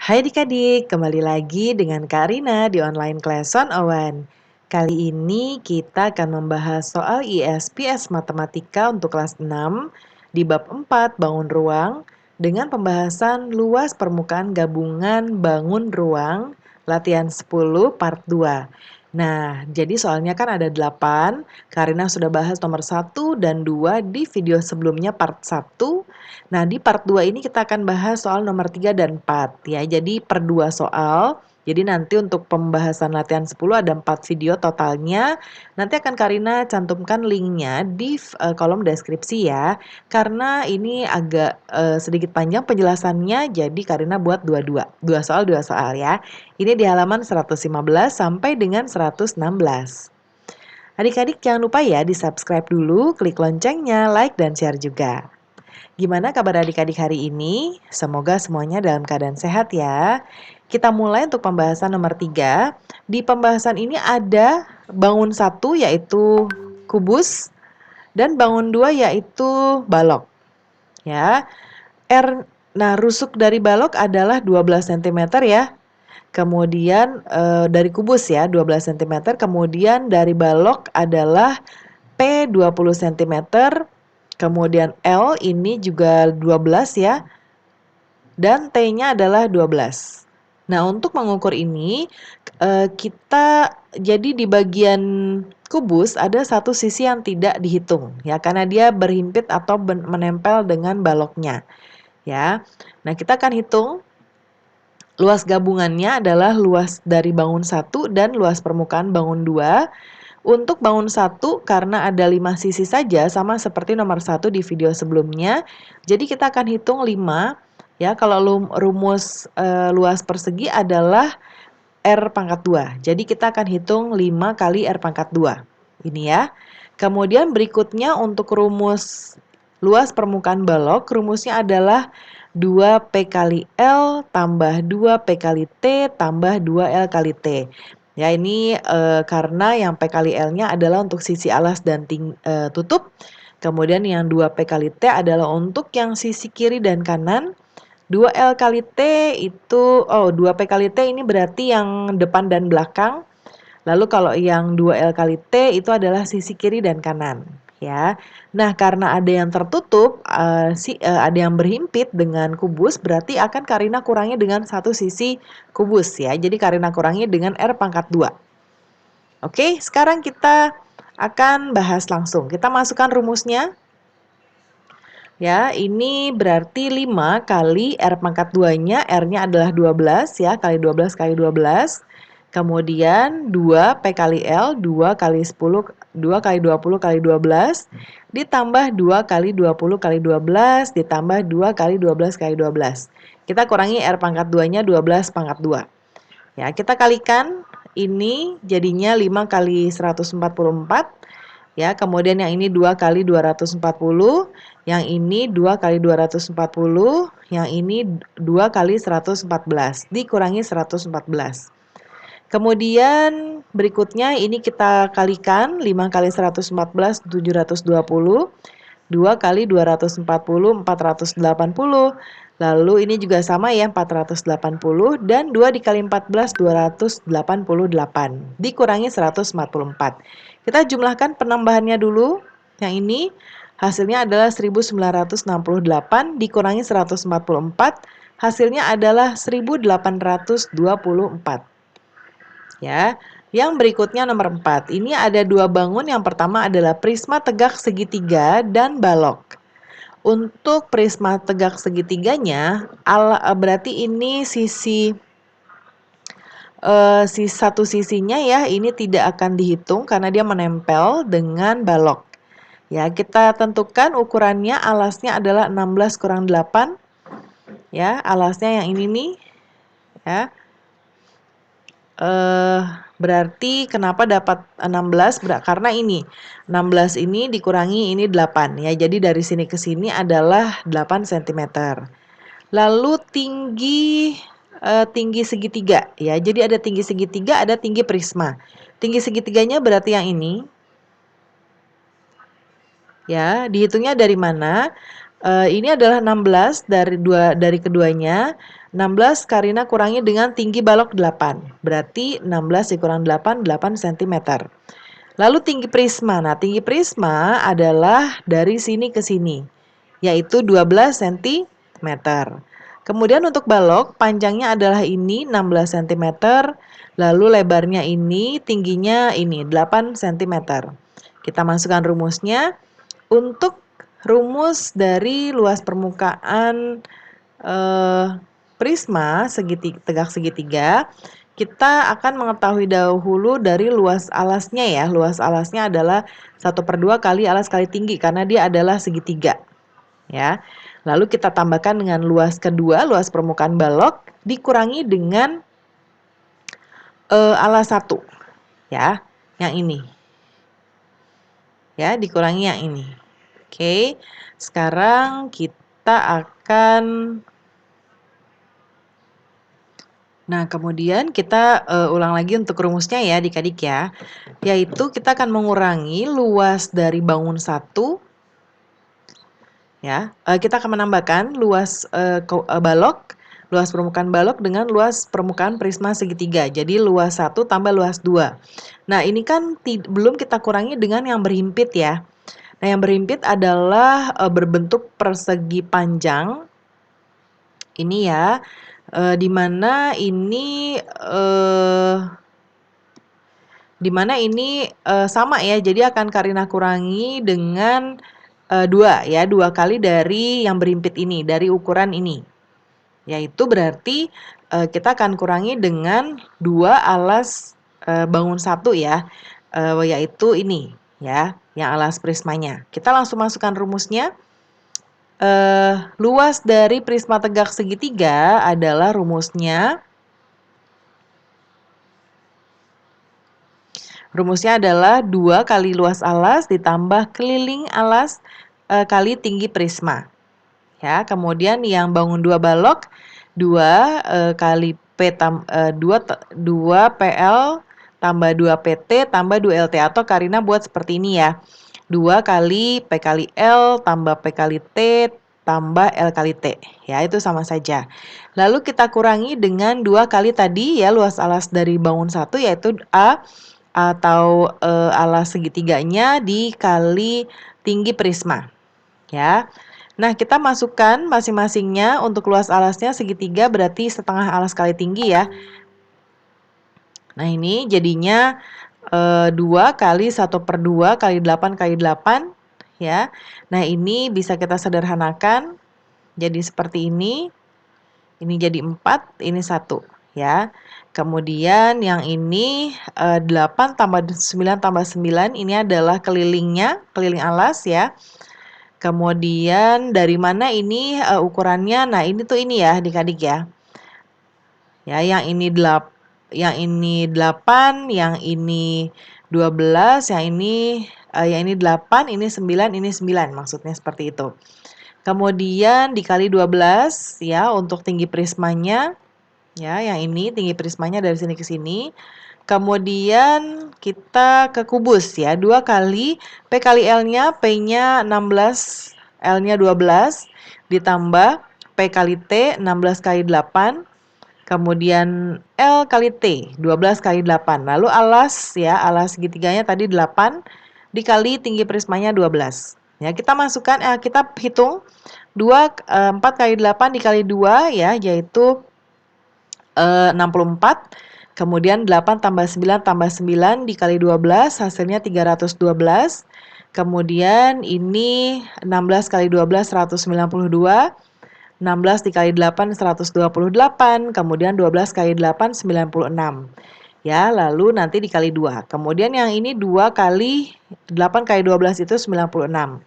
Hai adik-adik, kembali lagi dengan Kak Rina di online class 101. Kali ini kita akan membahas soal ISPS Matematika untuk kelas 6 di bab 4 bangun ruang dengan pembahasan luas permukaan gabungan bangun ruang latihan 10 part 2. Nah, jadi soalnya kan ada 8, Karina sudah bahas nomor 1 dan 2 di video sebelumnya part 1. Nah, di part 2 ini kita akan bahas soal nomor 3 dan 4 ya. Jadi per 2 soal. Jadi nanti untuk pembahasan latihan 10 ada 4 video totalnya. Nanti akan Karina cantumkan linknya di kolom deskripsi ya. Karena ini agak sedikit panjang penjelasannya, jadi Karina buat dua-dua. Dua soal ya. Ini di halaman 115 sampai dengan 116. Adik-adik jangan lupa ya di-subscribe dulu, klik loncengnya, like dan share juga. Gimana kabar adik-adik hari ini? Semoga semuanya dalam keadaan sehat ya. Kita mulai untuk pembahasan nomor 3. Di pembahasan ini ada bangun 1 yaitu kubus dan bangun 2 yaitu balok. Ya. Nah, rusuk dari balok adalah 12 cm ya. Kemudian dari kubus ya 12 cm. Kemudian dari balok adalah P 20 cm. Kemudian L ini juga 12 ya. Dan T-nya adalah 12. Nah, untuk mengukur ini kita jadi di bagian kubus ada satu sisi yang tidak dihitung ya karena dia berhimpit atau menempel dengan baloknya ya. Nah, kita akan hitung luas gabungannya adalah luas dari bangun 1 dan luas permukaan bangun 2. Untuk bangun 1 karena ada 5 sisi saja sama seperti nomor 1 di video sebelumnya. Jadi kita akan hitung 5 ya. Kalau rumus luas persegi adalah R pangkat 2. Jadi kita akan hitung 5 kali R pangkat 2. Ini ya. Kemudian berikutnya untuk rumus luas permukaan balok, rumusnya adalah 2P kali L tambah 2P kali T tambah 2L kali T. Ya ini karena yang P kali L-nya adalah untuk sisi alas dan tutup. Kemudian yang 2P kali T adalah untuk yang sisi kiri dan kanan. 2L kali T itu, 2P kali T ini berarti yang depan dan belakang. Lalu kalau yang 2L kali T itu adalah sisi kiri dan kanan ya. Nah, karena ada yang tertutup, ada yang berhimpit dengan kubus, berarti akan Karina kurangi dengan satu sisi kubus ya. Jadi Karina kurangi dengan R pangkat 2. Oke, sekarang kita akan bahas langsung. Kita masukkan rumusnya. Ya, ini berarti 5 kali R pangkat 2-nya, R-nya adalah 12 ya, kali 12 kali 12. Kemudian 2 P kali L, 2 kali 10, 2 kali 20 kali 12, ditambah 2 kali 20 kali 12, ditambah 2 kali 12 kali 12. Kita kurangi R pangkat 2-nya 12 pangkat 2. Ya, kita kalikan, ini jadinya 5 kali 144. Ya, kemudian yang ini 2 kali 240, yang ini 2 kali 240, yang ini 2 kali 114, dikurangi 114. Kemudian berikutnya ini kita kalikan 5 kali 114 720, 2 kali 240 480. Lalu ini juga sama ya 480 dan 2 dikali 14 288 dikurangi 144. Kita jumlahkan penambahannya dulu. Yang ini hasilnya adalah 1968 dikurangi 144, hasilnya adalah 1824. Ya. Yang berikutnya nomor 4. Ini ada dua bangun. Yang pertama adalah prisma tegak segitiga dan balok. Untuk prisma tegak segitiganya, berarti ini satu sisinya ya, ini tidak akan dihitung karena dia menempel dengan balok. Ya, kita tentukan ukurannya, alasnya adalah 16 kurang 8. Ya, alasnya yang ini nih. Ya. Berarti kenapa dapat 16? Karena ini 16 ini dikurangi ini 8 ya. Jadi dari sini ke sini adalah 8 cm. Lalu tinggi segitiga ya. Jadi ada tinggi segitiga, ada tinggi prisma. Tinggi segitiganya berarti yang ini. Ya, dihitungnya dari mana? Ini adalah 16 dari keduanya. 16 Karina kurangi dengan tinggi balok 8. Berarti 16 dikurang 8, 8 cm. Lalu tinggi prisma. Nah, tinggi prisma adalah dari sini ke sini, yaitu 12 cm. Kemudian untuk balok, panjangnya adalah ini 16 cm, lalu lebarnya ini, tingginya ini 8 cm. Kita masukkan rumusnya. Untuk rumus dari luas permukaan prisma tegak segitiga, kita akan mengetahui dahulu dari luas alasnya ya. Luas alasnya adalah 1/2 kali alas kali tinggi karena dia adalah segitiga. Ya. Lalu kita tambahkan dengan luas kedua, luas permukaan balok dikurangi dengan alas 1 ya, yang ini. Ya, dikurangi yang ini. Oke. Sekarang kita akan kemudian kita ulang lagi untuk rumusnya ya adik-adik ya. Yaitu kita akan mengurangi luas dari bangun 1 ya. Kita akan menambahkan luas balok, luas permukaan balok dengan luas permukaan prisma segitiga. Jadi luas 1 tambah luas 2. Nah, ini kan belum kita kurangi dengan yang berhimpit ya. Nah, yang berhimpit adalah berbentuk persegi panjang. Ini ya, di mana ini sama ya. Jadi akan Karina kurangi dengan 2 ya, 2 kali dari yang berhimpit ini, dari ukuran ini. Yaitu berarti kita akan kurangi dengan 2 alas bangun 1 ya, yaitu ini ya, yang alas prismanya. Kita langsung masukkan rumusnya. Luas dari prisma tegak segitiga adalah rumusnya adalah 2 kali luas alas ditambah keliling alas kali tinggi prisma. Ya, kemudian yang bangun 2 balok 2 kali P 2 PL tambah 2 PT tambah 2 LT, atau Karina buat seperti ini ya. 2 kali P kali L tambah P kali T tambah L kali T. Ya, itu sama saja. Lalu kita kurangi dengan 2 kali tadi ya luas alas dari bangun 1 yaitu A atau alas segitiganya dikali tinggi prisma. Ya. Nah, kita masukkan masing-masingnya. Untuk luas alasnya segitiga berarti setengah alas kali tinggi ya. Nah, ini jadinya 2 kali 1/2 kali 8 kali 8 ya. Nah, ini bisa kita sederhanakan jadi seperti ini. Ini jadi 4, ini 1 ya. Kemudian yang ini 8 tambah 9 tambah 9 ini adalah kelilingnya, keliling alas ya. Kemudian dari mana ini ukurannya? Nah, ini tuh ini ya adik-adik ya. Ya, yang ini 8, yang ini 12, yang ini 8, ini 9, ini 9, maksudnya seperti itu. Kemudian dikali 12 ya untuk tinggi prismanya. Ya, yang ini tinggi prismanya dari sini ke sini. Kemudian kita ke kubus ya, 2 kali P kali L-nya, P-nya 16, L-nya 12, ditambah P kali T, 16 kali 8, kemudian L kali T, 12 kali 8. Lalu alas ya, alas segitiganya tadi 8, dikali tinggi prismanya 12. Ya, kita masukkan, kita hitung 4 kali 8 dikali 2 ya, yaitu 64. Kemudian 8 tambah 9 tambah 9 dikali 12 hasilnya 312. Kemudian ini 16 kali 12 192. 16 dikali 8 128. Kemudian 12 kali 8 96. Ya, lalu nanti dikali 2. Kemudian yang ini 2 kali 8 kali 12 itu 96.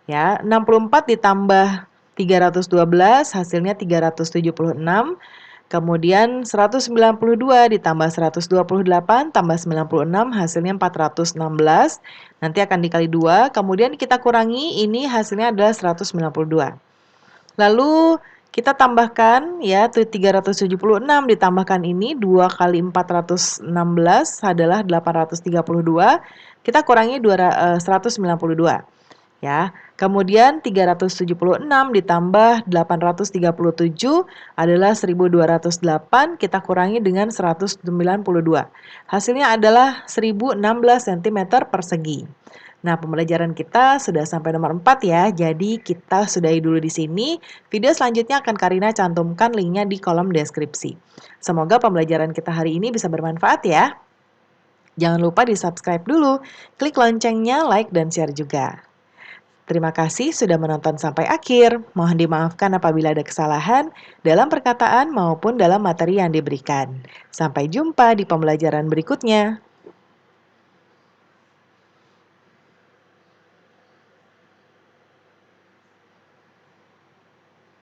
Ya, 64 ditambah 312 hasilnya 376. Kemudian 192 ditambah 128 tambah 96 hasilnya 416. Nanti akan dikali 2. Kemudian kita kurangi, ini hasilnya adalah 192. Lalu kita tambahkan ya 376 ditambahkan ini 2 kali 416 adalah 832. Kita kurangi 192. ya. Kemudian 376 ditambah 837 adalah 1208, kita kurangi dengan 192. Hasilnya adalah 1016 cm persegi. Nah, pembelajaran kita sudah sampai nomor 4 ya. Jadi kita sudahi dulu di sini. Video selanjutnya akan Karina cantumkan linknya di kolom deskripsi. Semoga pembelajaran kita hari ini bisa bermanfaat ya. Jangan lupa di-subscribe dulu, klik loncengnya, like, dan share juga. Terima kasih sudah menonton sampai akhir. Mohon dimaafkan apabila ada kesalahan dalam perkataan maupun dalam materi yang diberikan. Sampai jumpa di pembelajaran berikutnya.